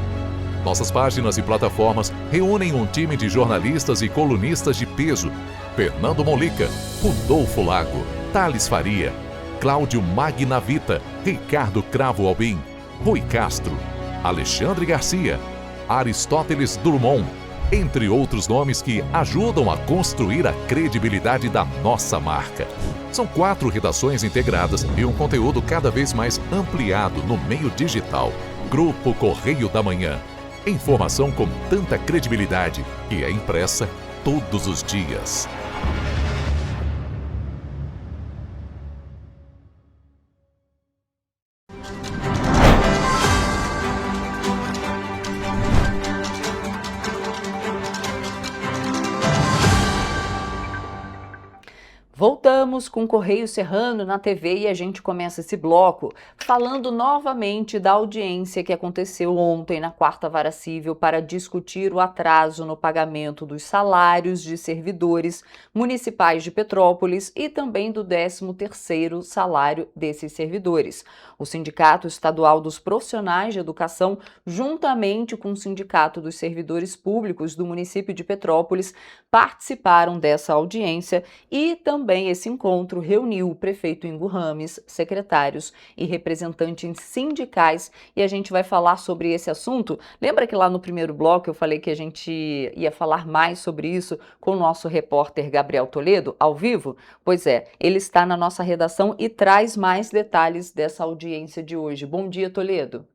Nossas páginas e plataformas reúnem um time de jornalistas e colunistas de peso: Fernando Molica, Rodolfo Lago, Thales Faria, Cláudio Magnavita, Ricardo Cravo Albim, Rui Castro, Alexandre Garcia, Aristóteles Drummond, entre outros nomes que ajudam a construir a credibilidade da nossa marca. São 4 redações integradas e um conteúdo cada vez mais ampliado no meio digital. Grupo Correio da Manhã. Informação com tanta credibilidade que é impressa todos os dias. Voltamos com o Correio Serrano na TV e a gente começa esse bloco falando novamente da audiência que aconteceu ontem na 4ª Vara Civil para discutir o atraso no pagamento dos salários de servidores municipais de Petrópolis e também do 13º salário desses servidores. O Sindicato Estadual dos Profissionais de Educação, juntamente com o Sindicato dos Servidores Públicos do município de Petrópolis, participaram dessa audiência e também esse encontro reuniu o prefeito Ingo Rames, secretários e representantes sindicais, e a gente vai falar sobre esse assunto. Lembra que lá no primeiro bloco eu falei que a gente ia falar mais sobre isso com o nosso repórter Gabriel Toledo, ao vivo? Pois é, ele está na nossa redação e traz mais detalhes dessa audiência de hoje. Bom dia, Toledo.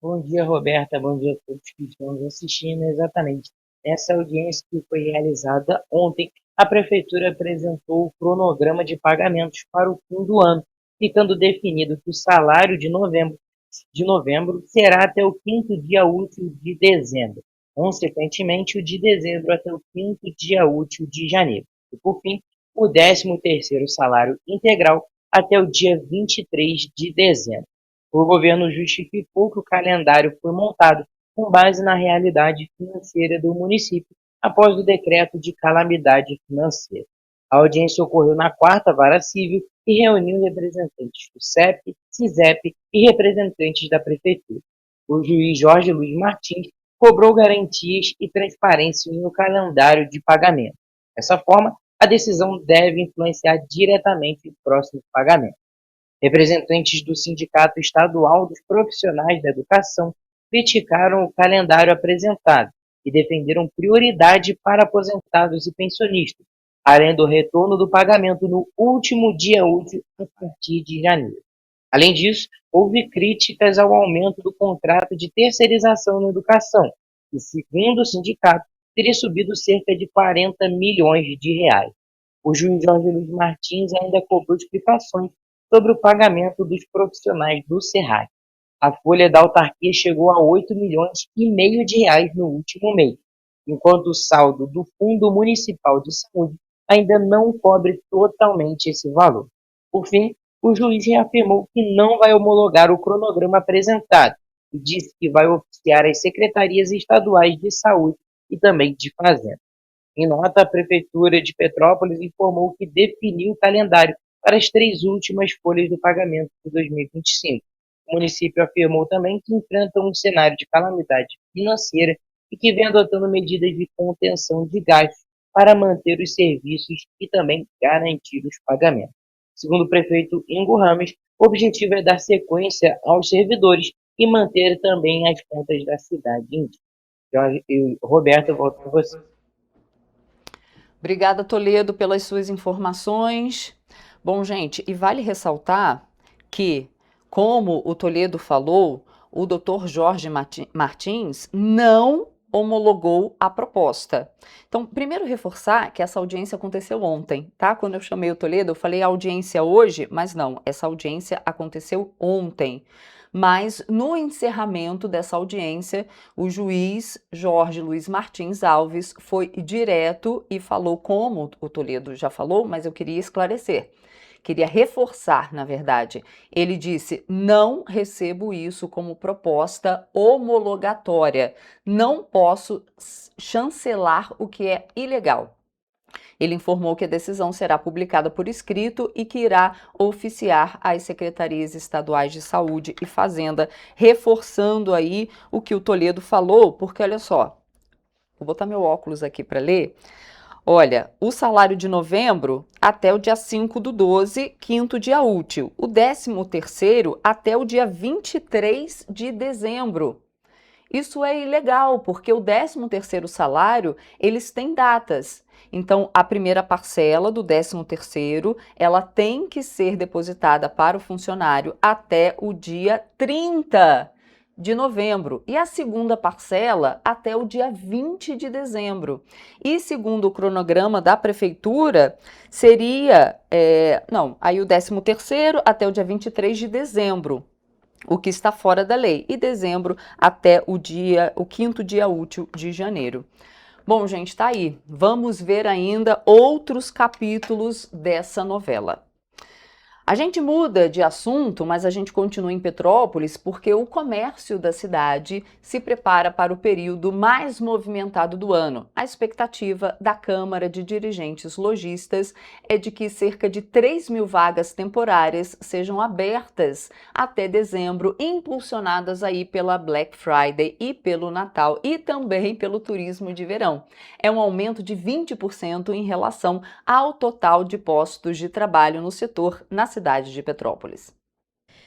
Bom dia, Roberta. Bom dia a todos que estão nos assistindo. Exatamente. Nessa audiência que foi realizada ontem, a Prefeitura apresentou o cronograma de pagamentos para o fim do ano, ficando definido que o salário de novembro será até o 5º dia útil de dezembro, consequentemente o de dezembro até o 5º dia útil de janeiro, e por fim, o 13º salário integral até o dia 23 de dezembro. O governo justificou que o calendário foi montado com base na realidade financeira do município após o decreto de calamidade financeira. A audiência ocorreu na 4ª Vara Civil e reuniu representantes do CEP, CISEP e representantes da Prefeitura. O juiz Jorge Luiz Martins cobrou garantias e transparência no calendário de pagamento. Dessa forma, a decisão deve influenciar diretamente os próximos pagamentos. Representantes do Sindicato Estadual dos Profissionais da Educação criticaram o calendário apresentado e defenderam prioridade para aposentados e pensionistas, além do retorno do pagamento no último dia útil a partir de janeiro. Além disso, houve críticas ao aumento do contrato de terceirização na educação, que, segundo o sindicato, teria subido cerca de 40 milhões de reais. O juiz Jorge Luiz Martins ainda cobrou explicações sobre o pagamento dos profissionais do SERRAC. A folha da autarquia chegou a 8 milhões e meio de reais no último mês, enquanto o saldo do Fundo Municipal de Saúde ainda não cobre totalmente esse valor. Por fim, o juiz reafirmou que não vai homologar o cronograma apresentado e disse que vai oficiar as secretarias estaduais de saúde e também de fazenda. Em nota, a Prefeitura de Petrópolis informou que definiu o calendário para as 3 últimas folhas do pagamento de 2025. O município afirmou também que enfrenta um cenário de calamidade financeira e que vem adotando medidas de contenção de gastos para manter os serviços e também garantir os pagamentos. Segundo o prefeito Ingo Rames, o objetivo é dar sequência aos servidores e manter também as contas da cidade em dia. Jorge e Roberto, volto com você. Obrigada, Toledo, pelas suas informações. Bom, gente, e vale ressaltar que, como o Toledo falou, o Dr. Jorge Martins não homologou a proposta. Então, primeiro reforçar que essa audiência aconteceu ontem, tá? Quando eu chamei o Toledo, eu falei audiência hoje, mas não, essa audiência aconteceu ontem. Mas no encerramento dessa audiência, o juiz Jorge Luiz Martins Alves foi direto e falou, como o Toledo já falou, mas eu queria esclarecer. Queria reforçar, na verdade. Ele disse: não recebo isso como proposta homologatória. Não posso chancelar o que é ilegal. Ele informou que a decisão será publicada por escrito e que irá oficiar às secretarias estaduais de saúde e fazenda, reforçando aí o que o Toledo falou, porque olha só, vou botar meu óculos aqui para ler. Olha, o salário de novembro até o dia 5/12, quinto dia útil. O 13º até o dia 23 de dezembro. Isso é ilegal, porque o 13º salário, eles têm datas. Então, a primeira parcela do 13º, ela tem que ser depositada para o funcionário até o dia 30 de novembro e a segunda parcela até o dia 20 de dezembro. E segundo o cronograma da prefeitura, seria, aí o 13º até o dia 23 de dezembro, o que está fora da lei, e dezembro até o quinto dia útil de janeiro. Bom, gente, tá aí. Vamos ver ainda outros capítulos dessa novela. A gente muda de assunto, mas a gente continua em Petrópolis porque o comércio da cidade se prepara para o período mais movimentado do ano. A expectativa da Câmara de Dirigentes Lojistas é de que cerca de 3.000 vagas temporárias sejam abertas até dezembro, impulsionadas aí pela Black Friday e pelo Natal e também pelo turismo de verão. É um aumento de 20% em relação ao total de postos de trabalho no setor na cidade de Petrópolis.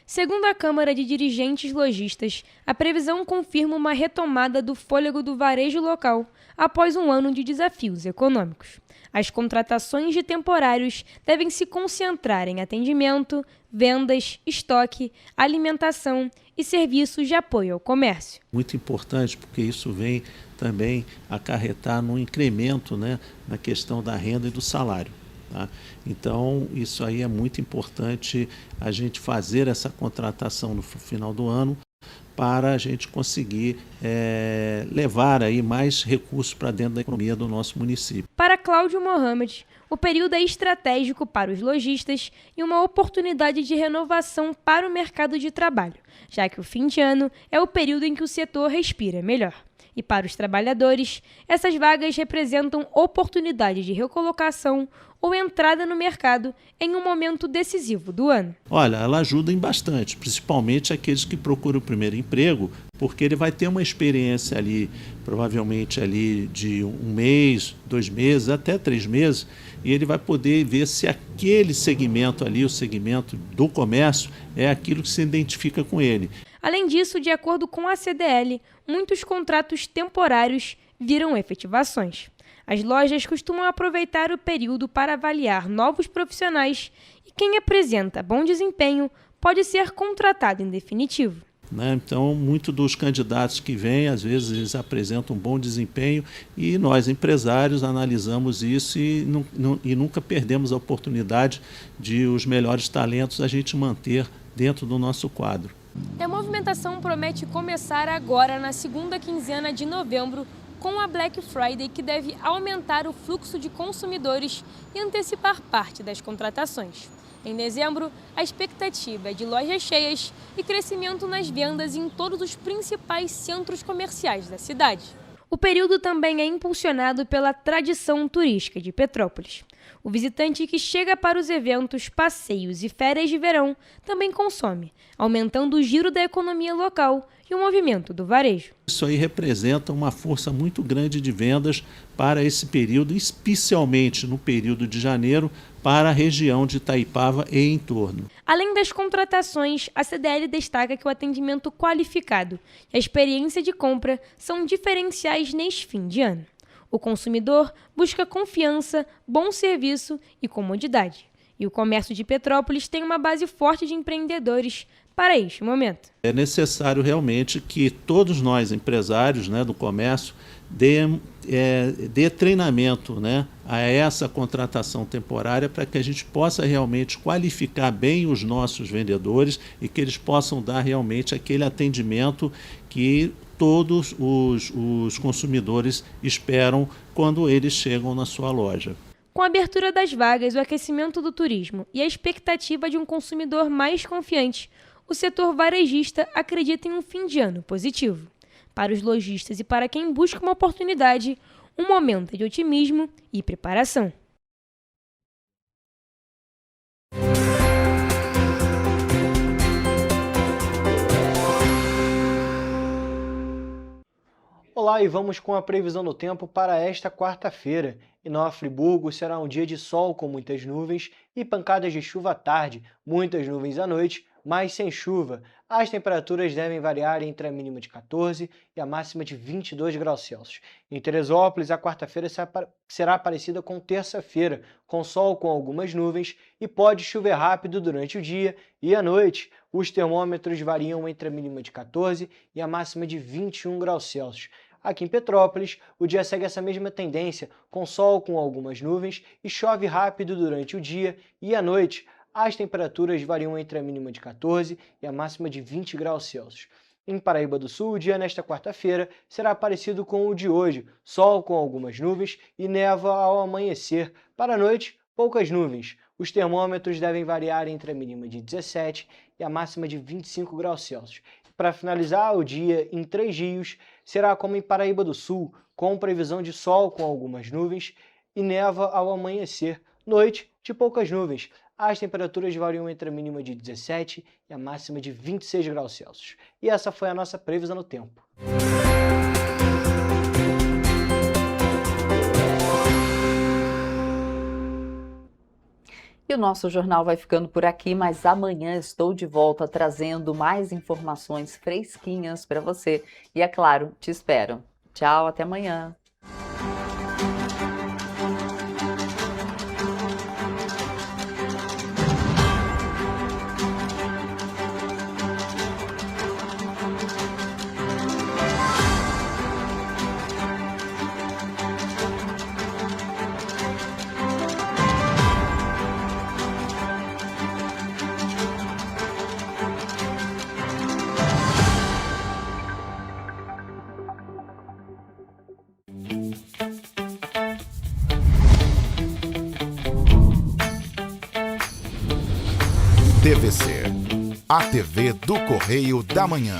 Segundo a Câmara de Dirigentes Lojistas, a previsão confirma uma retomada do fôlego do varejo local após um ano de desafios econômicos. As contratações de temporários devem se concentrar em atendimento, vendas, estoque, alimentação e serviços de apoio ao comércio. Muito importante, porque isso vem também acarretar no incremento, na questão da renda e do salário. Tá? Então, isso aí é muito importante a gente fazer essa contratação no final do ano para a gente conseguir levar aí mais recursos para dentro da economia do nosso município. Para Cláudio Mohamed, o período é estratégico para os lojistas e uma oportunidade de renovação para o mercado de trabalho, já que o fim de ano é o período em que o setor respira melhor. E para os trabalhadores, essas vagas representam oportunidade de recolocação ou entrada no mercado em um momento decisivo do ano. Olha, ela ajuda em bastante, principalmente aqueles que procuram o primeiro emprego, porque ele vai ter uma experiência ali, provavelmente ali de 1 mês, 2 meses, até 3 meses, e ele vai poder ver se aquele segmento ali, o segmento do comércio, é aquilo que se identifica com ele. Além disso, de acordo com a CDL, muitos contratos temporários viram efetivações. As lojas costumam aproveitar o período para avaliar novos profissionais e quem apresenta bom desempenho pode ser contratado em definitivo. Então, muitos dos candidatos que vêm, às vezes eles apresentam um bom desempenho e nós, empresários, analisamos isso e nunca perdemos a oportunidade de os melhores talentos a gente manter dentro do nosso quadro. A movimentação promete começar agora, na segunda quinzena de novembro, com a Black Friday, que deve aumentar o fluxo de consumidores e antecipar parte das contratações. Em dezembro, a expectativa é de lojas cheias e crescimento nas vendas em todos os principais centros comerciais da cidade. O período também é impulsionado pela tradição turística de Petrópolis. O visitante que chega para os eventos, passeios e férias de verão também consome, aumentando o giro da economia local e o movimento do varejo. Isso aí representa uma força muito grande de vendas para esse período, especialmente no período de janeiro, para a região de Itaipava e entorno. Além das contratações, a CDL destaca que o atendimento qualificado e a experiência de compra são diferenciais neste fim de ano. O consumidor busca confiança, bom serviço e comodidade. E o comércio de Petrópolis tem uma base forte de empreendedores, para este momento. É necessário realmente que todos nós, empresários, né, do comércio, dê treinamento, né, a essa contratação temporária para que a gente possa realmente qualificar bem os nossos vendedores e que eles possam dar realmente aquele atendimento que todos os consumidores esperam quando eles chegam na sua loja. Com a abertura das vagas, o aquecimento do turismo e a expectativa de um consumidor mais confiante, o setor varejista acredita em um fim de ano positivo. Para os lojistas e para quem busca uma oportunidade, um momento de otimismo e preparação. Olá, e vamos com a previsão do tempo para esta quarta-feira. Em Nova Friburgo será um dia de sol com muitas nuvens e pancadas de chuva à tarde, muitas nuvens à noite, mas sem chuva. As temperaturas devem variar entre a mínima de 14 e a máxima de 22 graus Celsius. Em Teresópolis, a quarta-feira será parecida com terça-feira, com sol com algumas nuvens e pode chover rápido durante o dia e à noite. Os termômetros variam entre a mínima de 14 e a máxima de 21 graus Celsius. Aqui em Petrópolis, o dia segue essa mesma tendência, com sol com algumas nuvens e chove rápido durante o dia e à noite. As temperaturas variam entre a mínima de 14 e a máxima de 20 graus Celsius. Em Paraíba do Sul, o dia nesta quarta-feira será parecido com o de hoje, sol com algumas nuvens e névoa ao amanhecer. Para a noite, poucas nuvens. Os termômetros devem variar entre a mínima de 17 e a máxima de 25 graus Celsius. Para finalizar, o dia em Três Rios será como em Paraíba do Sul, com previsão de sol com algumas nuvens e névoa ao amanhecer. Noite, de poucas nuvens. As temperaturas variam entre a mínima de 17 e a máxima de 26 graus Celsius. E essa foi a nossa previsão do tempo. E o nosso jornal vai ficando por aqui, mas amanhã estou de volta trazendo mais informações fresquinhas para você. E é claro, te espero. Tchau, até amanhã. TVC, a TV do Correio da Manhã.